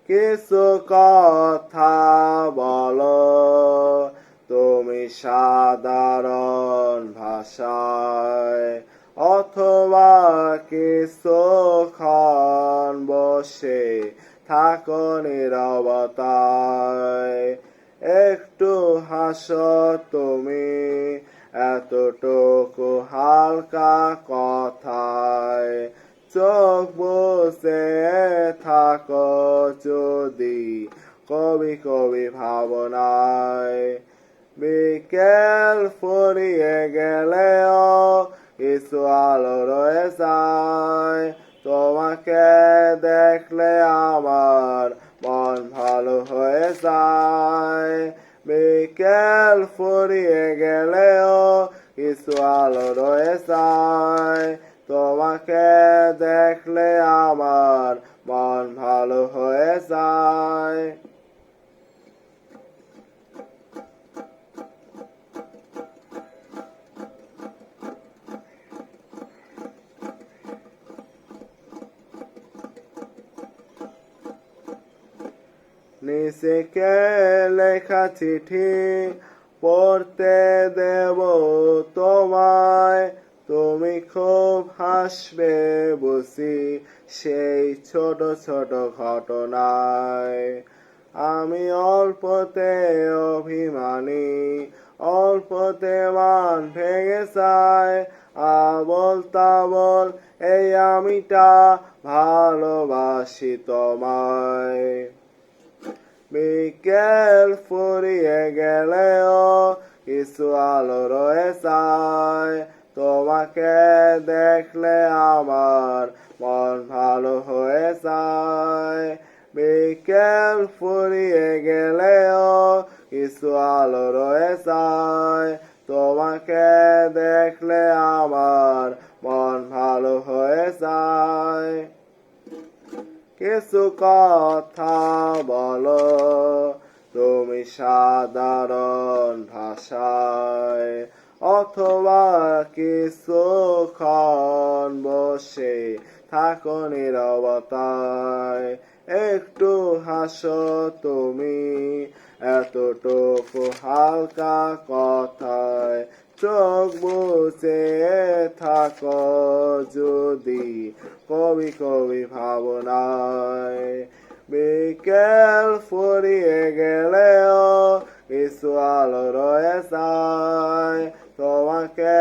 কিছু কথা বলো তুমি সাধারণ ভাষায়, অথবা কিছুক্ষণ বসে থাকো নীরবতায়। একটু হাসো তুমি এতটুকু হালকা কথায়, চোখ বুজে থাকো যদি কবি কবি ভাবনায়। বিকেল ফুরিয়ে গেলেও কিছু আলো রয়ে যায়, তোমাকে দেখলে আমার মন ভালো হয়ে যায়। বিকেল ফুরিয়ে গেলেও কিছু আলো রয়ে যায়, তোমাকে দেখলে আমার মন ভালো হয়ে যায়। নিজেকে লেখা চিঠি পড়তে দেব তোমায়, তুমি খুব হাসবে বুঝি সেই ছোট ছোট ঘটনায়। আমি অল্পতে অভিমানী, অল্পতে মান ভেঙে যায়, আবল তাবল এই আমিটা ভালোবাসি তোমায়। বিকেল ফুরিয়ে গেলেও কিছু আলো রয়ে যায়, তোমাকে দেখলে আমার মন ভালো হয়ে যায়। বিকেল ফুরিয়ে গেলেও কিছু আলো রয়ে যায়, তোমাকে দেখলে আমার মন ভালো হয়ে যায়। কিছু কথা বলো তুমি সাধারণ ভাষায়, অথবা কিছুক্ষণ বসে থাকো নীরবতায়। একটু হাসো তুমি এতটুকু হালকা কথায়, চোখ বুজে থাকো যদি কবি কবি ভাবনায়। বিকেল ফুরিয়ে গেলেও কিছু আলো রয়ে যায়, তোমাকে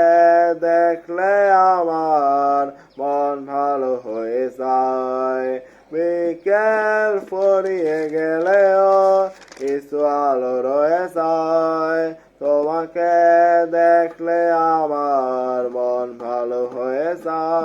দেখলে আমার মন ভালো হয়ে যায়। বিকেল ফুরিয়ে গেলেও কিছু আলো রয়ে যায়, তোমাকে দেখলে আমার মন ভালো হয়ে যায়।